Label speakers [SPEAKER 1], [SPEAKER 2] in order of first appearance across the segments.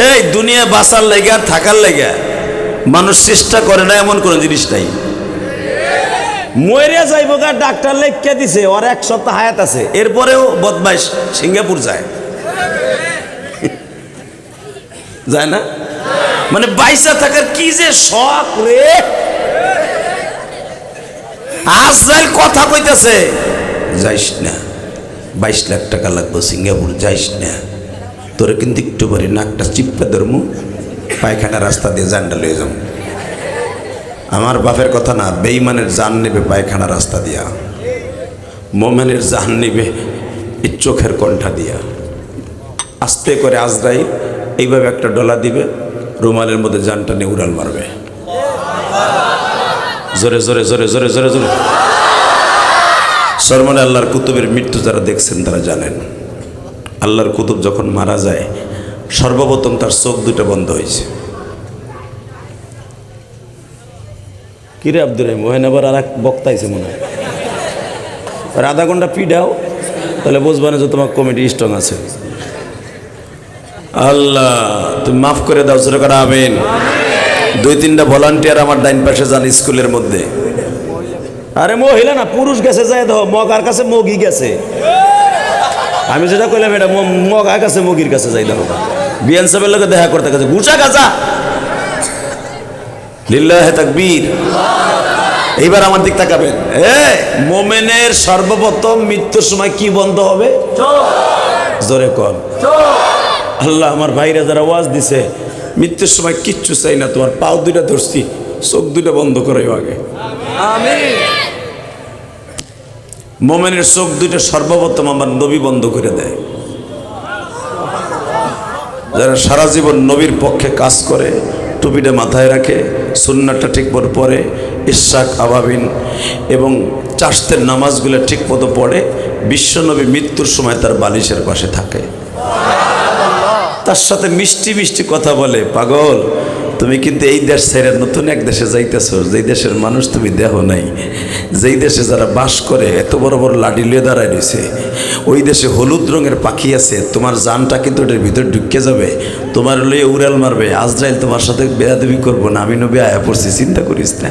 [SPEAKER 1] এই দুনিয়া বাঁচার লেগে আর থাকার লেগে মানুষ চেষ্টা করে না এমন কোন জিনিস নাই। মরে যাইব গা ডাক্তার লেখা দিছে ওর 1 সপ্তাহ হায়াত আছে, এরপরেও বদমাইশ সিঙ্গাপুর যায় যায় না? মানে বাইসা থাকার কি যে শখ রে। আজরাইল কথা কইতাছে যাইস না, 22 লাখ টাকা লাগবে সিঙ্গাপুর, যাইস না, তোরে কিন্তু একটু পরে নাকটা চিপে ধরমু, পায়খানা রাস্তা দিয়ে জান্ডা লয়ে যাবো। আমার বাপের কথা না, বেঈমানের জান নেবে পায়খানা রাস্তা দিয়া, মোমেনের জান নেবে এই চোখের কণ্ঠা দিয়া। আস্তে করে আজরাইল এইভাবে একটা ডলা দিবে, রুমালের মধ্যে জানটা নিয়ে উড়াল মারবে, জোরে জোরে জোরে জোরে জোরে জোরে। সরমনে আল্লাহর কুতুবের মৃত্যু যারা দেখছেন তারা জানেন, আল্লাহর কুতুব যখন মারা যায় সর্বপ্রথম তার চোখ দুটো বন্ধ হয়েছে। কিরে আব্দুর রহিম, ওহেন আবার আর এক বক্তা আইছে মনে হয়, আর আধা ঘন্টা পিডাও, তাহলে বুঝবা না যে তোমার কমিটি স্ট্রং আছে। আল্লাহ তুমি মাফ করে দাও, জোরে করে আমিন। 2-3টা ভলান্টিয়ার আমার ডাইন পাশে যান স্কুলের মধ্যে। আরে মহিলা না পুরুষ গেছে, যায় দেখো মগার কাছে মগি গেছে। আমি যেটা কইলাম এটা মগার কাছে মগির কাছে যাই দেখো, বিয়ান সাহেবের লোকে দেখা করতে গেছে, গুছা গাছা লিল্লাহে তাকবীর। এইবার আমার দিক তাকাবেন। মোমেনের সর্বপ্রথম মৃত্যুর সময় কি বন্ধ হবে? জোরে কর। আল্লাহ আমার ভাইরা যারা ওয়াজ দিছে, মৃত্যুর সময় কিচ্ছু চাই না, তোমার পাও দুইটা ধরছি, চোখ দুইটা বন্ধ করে আগে। মোমেনের চোখ দুইটা সর্বপ্রথম আমার নবী বন্ধ করে দেয়। যারা সারা জীবন নবীর পক্ষে কাজ করে, টুপিটা মাথায় রাখে, সুন্নাতটা ঠিক মতো পড়ে, ইশরাক আবাবিন এবং চাষতের নামাজগুলো ঠিক মতো পড়ে, বিশ্বনবী মৃত্যুর সময় তার বালিশের পাশে থাকে, তার সাথে মিষ্টি মিষ্টি কথা বলে, পাগল তুমি কিন্তু এই দেশ ছেড়ে নতুন এক দেশে যাইতেছো, যেই দেশের মানুষ তুমি দেহ নাই, যেই দেশে যারা বাস করে এত বড় বড় লাঠি লিয়ে দাঁড়ায় রয়েছে, ওই দেশে হলুদ রঙের পাখি আছে, তোমার জানটা কিন্তু ওটার ভিতরে ঢুকে যাবে, তোমার লইয়ে উড়াল মারবে, আজরাইল তোমার সাথে বেয়াদবি করবো না, আমি নবী আয়া পড়ছি, চিন্তা করিস না।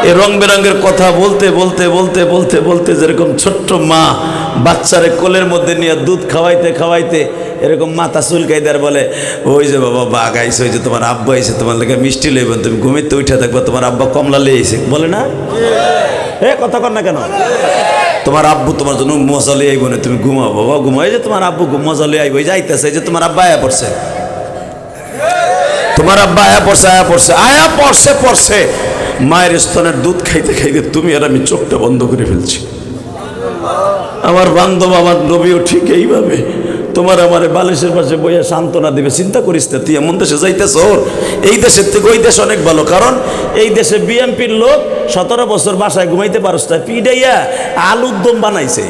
[SPEAKER 1] এ রং বেরঙের কথা বলতে বলতে বলতে বলতে বলতে যেরকম ছোট্ট মা বাচ্চারে কোলের মধ্যে নিয়ে দুধ খাওয়াইতে খাওয়াইতে এরকম মাথা চুলকাইদার বলে, ওই যে বাবা বাঘ আইসে, ওই যে তোমার আব্বা আইসে, তোমার লেগে মিষ্টি লইবেন, তুমি ঘুমিতে উঠে থাকবা, তোমার আব্বা কমলা লিয়ে আইসে, বলে না? কথা কর না কেন? তোমার আব্বু তোমার জন্য মজা লিয়ে আইব না, তুমি ঘুমাও বাবা ঘুমাও, এই যে তোমার আব্বু মজা লিয়ে আইব, যাইতেছে, এই যে তোমার আব্বা আয়া পড়ছে, তোমার আব্বা আয়া পড়ছে আয়া পড়ছে আয়া পড়ছে পড়ছে, মায়ের স্তনের দুধ খাইতে খাইতে তুমি আর আমি চোখটা বন্ধ করে ফেলছি। আমার বান্ধব আমার নবীও ঠিক এইভাবে তোমার আমার বালিশের পাশে বইয়া সান্ত্বনা দিবে, চিন্তা করিস না, তুই এমন দেশে যাইতেছ, এই দেশের থেকে ওই দেশ অনেক ভালো, কারণ এই দেশে বিএমপির লোক 17 বছর বাসায় ঘুমাইতে পারস না, পিডাইয়া আলুর দম বানাইছে,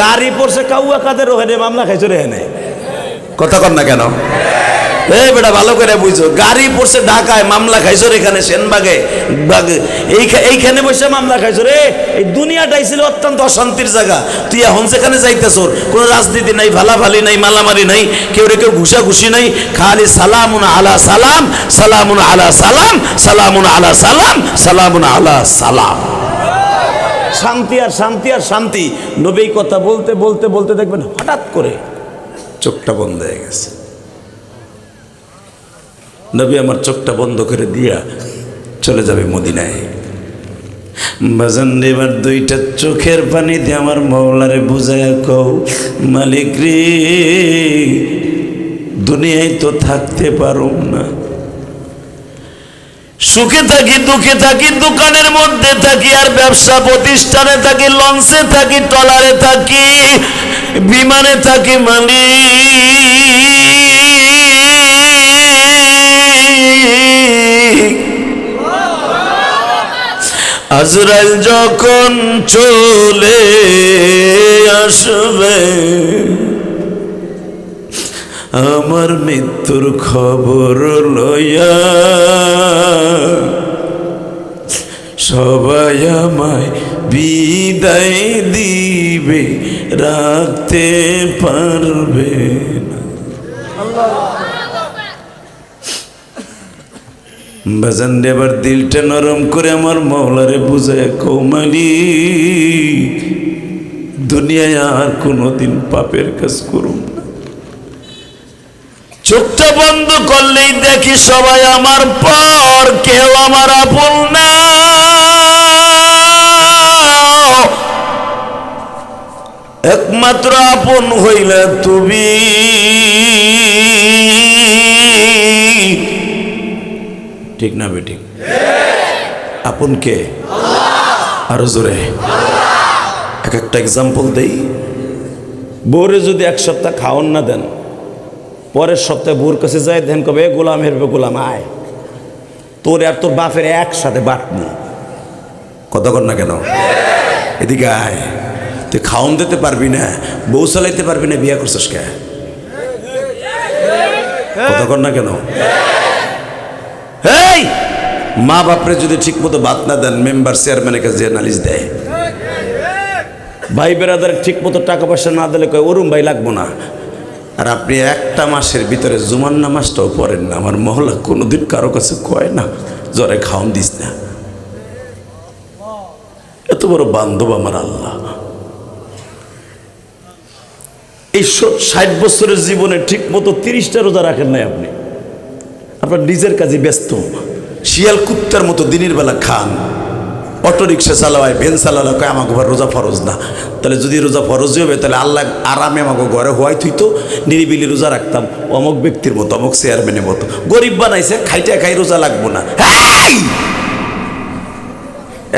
[SPEAKER 1] গাড়ি পড়ছে কাউয়া কাদের ওখানে মামলা খাইছো রে, হেনে কথা কর না কেন? এই বেটা ভালো করে বুঝছো, গাড়ি পড়ছে ঢাকায়, মামলা খাইছো রে এখানে সেনবাগে, এইখানে বসে মামলা খাইছো রে। এই দুনিয়াটাই ছিল অত্যন্ত অশান্তির জায়গা, তুই এখন যেখানে যাইতেছ কোনো রাজনীতি নাই, ভালাভালি নাই, মালামারি নাই, কেউ রে কেউ ঘুষাঘুষি নাই, খালি সালামুন আলা সালাম, সালামুন আলা সালাম, সালামুন আলা সালাম, সালামুন আলা সালাম, শান্তি আর শান্তি আর শান্তি। নবী কথা বলতে বলতে বলতে দেখবেন হঠাৎ করে চোখটা বন্ধ হয়ে গেছে। নবী আমার চোখটা বন্ধ করে দিয়া চলে যাবে মদিনায়। বাজান এবার 2টা চোখের পানি দিয়ে আমার মওলারে বুঝায়া কও, মালিক রে দুনিয়ায় তো থাকতে পারুম না, সুখে থাকি দুঃখে থাকি, দোকানের মধ্যে থাকি আর ব্যবসা প্রতিষ্ঠানে থাকি, লঞ্চে থাকি, ট্রলারে থাকি, বিমানে থাকি, আজরাইল যখন চলে আসবে আমার মৃত্যুর খবর লইয়া, সবাই আমায় বিদায় দিবে, রাখতে পারবে না। বাজান রে এবার দিলটা নরম করে আমার মওলারে বুঝায় কৌমালি দুনিয়ায় আর কোনোদিন পাপের কাজ করুম না। চোখটা বন্ধ করলেই দেখি সবাই আমার পর, কেউ আমার আপন না। একমাত্র আপন হইলে তুমি। ঠিক না বেঠিক? আপন কে? আরো জোরে এক একটা এক্সাম্পল দেই। বউরে যদি এক সপ্তাহ খাওয়ান না দেন, পরের সপ্তাহে বউর কাছে যায় দেন কবে গোলাম হেরবে গোলাম আয়, তোর আর তোর বাপের একসাথে বাটনি। কথা কর না কেন? এদিকে আয়। তুই খাওয়ান দিতে পারবি না, বউ চালাইতে পারবি না, বিয়ে করছিস কে? কথা কর না কেন? এই মা বাপরে যদি ঠিক মতো ভাত না দেন, মেম্বার চেয়ারম্যানের কাছে নালিশ দেয়। ভাই বেড়াদার ঠিক মতো টাকা পয়সা না দিলে কয় ওরুম ভাই লাগবো না। আর আপনি একটা মাসের ভিতরে জুমার নামাজটাও পড়েন না। আমার মহল্লা কোনোদিন কারো কাছে কয় না জ্বরে খাওয়ান দিস না। এত বড় বান্ধব আমার আল্লাহ। এই 60 বছরের জীবনে ঠিক মতো 30টা রোজা রাখেন নাই আপনি। আপনার নিজের কাজে ব্যস্ত, শিয়াল কুত্তার মতো দিনের বেলা খান, অটো রিক্সা চালায়, ভ্যান চালালে কয় আমাকে ঘর রোজা ফরজ না। তাহলে যদি রোজা ফরজই হবে তাহলে আল্লাহ আরামে আমাকে ঘরে হওয়াই থইতো, নিরিবিলি রোজা রাখতাম অমুক ব্যক্তির মতো, অমুক চেয়ারম্যানের মতো। গরিব বানাইছে, খাইটা খাই রোজা লাগবো না।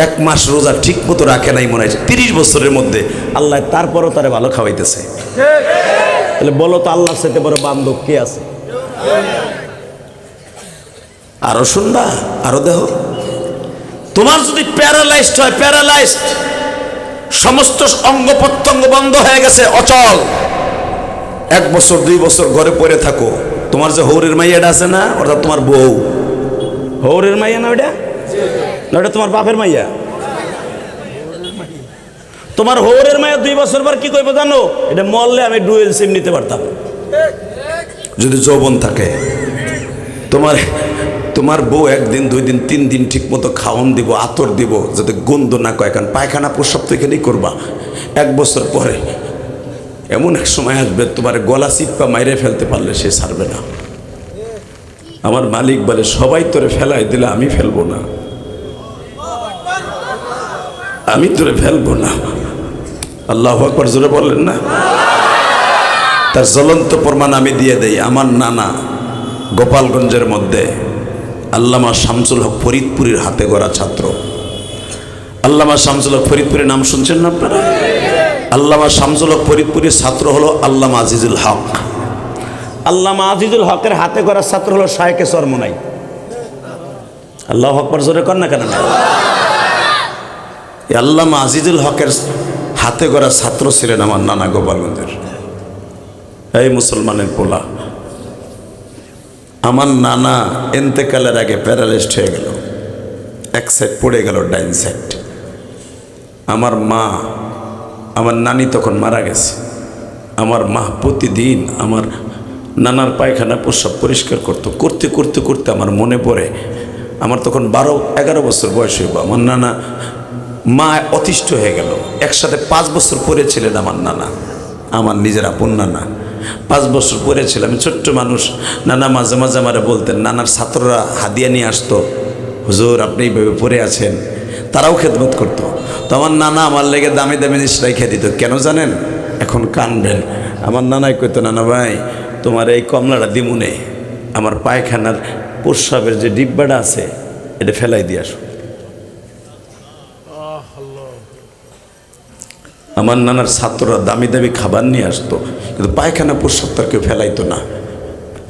[SPEAKER 1] এক মাস রোজা ঠিক মতো রাখে নাই মনে হয় 30 বছরের মধ্যে, আল্লাহ তারপরও তারে ভালো খাওয়াইতেছে। তাহলে বলো তো আল্লাহর সাথে বড় বান্ধব কে আছে? আরো শুনবা, আরো দেহ। তোমার যদি প্যারালাইজড হয়, প্যারালাইজড, সমস্ত অঙ্গ প্রত্যঙ্গ বন্ধ হয়ে গেছে, অচল, 1 বছর 2 বছর ঘরে পড়ে থাকো, তোমার যে হৌরের মাইয়াটা আছে না, অর্থাৎ তোমার বউ, হৌরের মাইয়া না ওটা? না ওটা তোমার বাপের মাইয়া। তোমার হৌরের মাইয়া 2 বছর পর কি কইবো জানো? এটা মরলে আমি ডুয়েল সিম নিতে পারতাম যদি যৌবন থাকে। তোমার বউ 1 দিন 2 দিন 3 দিন ঠিক মতো খাওয়ান দিব, আতর দিব, যাতে গন্ধ না কয়, কারণ পায়খানা প্রস্রাব তো এখানেই করবা। 1 বছর পরে এমন এক সময় আসবে তোমার গলা চিপা মাইরে ফেলতে পারলে সে ছাড়বে না। আমার মালিক বলে সবাই তোরে ফেলাই দিলে আমি ফেলবো না, আমি তোরে ফেলবো না। আল্লাহু আকবার জোরে বললেন না? তার জ্বলন্ত প্রমাণ আমি দিয়ে দেই। আমার নানা গোপালগঞ্জের মধ্যে আল্লামা শামসুল হক ফরিদপুরের হাতে গড়া ছাত্র। আল্লামা শামসুল হক ফরিদপুরের নাম শুনছেন না আপনারা? আল্লামা শামসুল হক ফরিদপুরের ছাত্র হলো আল্লামা আজিজুল হক। আল্লামা আজিজুল হকের হাতে গড়া ছাত্র হলো শায়েখে চরমোনাই। আল্লাহু আকবার জোরে কর না কেন? আল্লামা আজিজুল হকের হাতে গড়া ছাত্র ছিলেন আমার নানা গোপালগঞ্জের। এই মুসলমানের পোলা, আমার নানা এন্তেকালের আগে প্যারালাইজড হয়ে গেল, 1 সাইড পড়ে গেল, ডাইন সাইড। আমার মা, আমার নানি তখন মারা গেছে। আমার মা প্রতিদিন আমার নানার পায়খানা প্রস্রাব পরিষ্কার করতে করতে করতে আমার মনে পড়ে, আমার তখন 12-11 বছর বয়স হইব। আমার নানা, মা অতিষ্ঠ হয়ে গেল। একসাথে 5 বছর পড়েছিলেন আমার নানা, আমার নিজের আপন নানা। 5 বছর পড়েছিল, আমি ছোট্ট মানুষ। নানা মাঝে মাঝে আমারে বলতেন, নানার ছাত্ররা হাদিয়া নিয়ে আসতো, হুজুর আপনি এইভাবে পড়ে আছেন, তারাও খেদমত করতো। তো আমার নানা আমার লেগে দামি দামি জিনিস রেখে দিত। কেন জানেন? এখন কানবেন। আমার নানাই কইতো, নানা ভাই তোমার এই কমলাটা দিমুনে, আমার পায়খানার প্রস্রাবের যে ডিব্বাটা আছে এটা ফেলাই দিয়ে আসো। আমার নানার ছাত্ররা দামি দামি খাবার নিয়ে আসতো, কিন্তু পায়খানা প্রস্রাব তার কেউ ফেলাইতো না।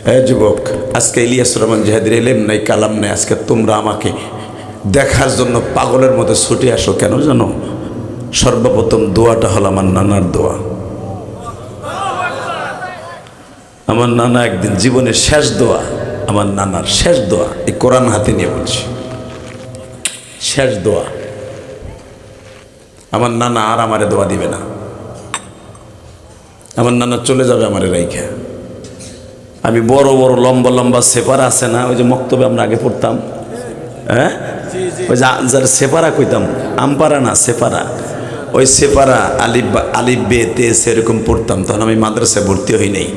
[SPEAKER 1] হ্যাঁ যুবক, আজকে ইলিয়াসুর রহমান জিহাদির এলেম নাই, কালাম নাই, আজকে তোমরা আমাকে দেখার জন্য পাগলের মতো ছুটে আসো। কেন জানো? সর্বপ্রথম দোয়াটা হলো আমার নানার দোয়া। আমার নানা একদিন জীবনের শেষ দোয়া, আমার নানার শেষ দোয়া, এই কোরআন হাতে নিয়ে বলছি, শেষ দোয়া। আমার নানা আর আমারে দোয়া দিবে না, আমার নানা চলে যাবে আমারে রাইখা। আমি বড় বড় লম্বা লম্বা সেপারা আছে না, ওই যে মক্তবে আমরা আগে পড়তাম, হ্যাঁ ওই যে যার সেপারা কইতাম, আমপারা না সেপারা, ওই সেপারা আলিফ বে তে সেরকম পড়তাম। তখন আমি মাদ্রাসায় ভর্তি হই নাই।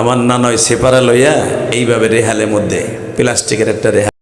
[SPEAKER 1] আমার নানা ওই সেপারা লইয়া এইভাবে রেহালের মধ্যে প্লাস্টিকের একটা রেহাল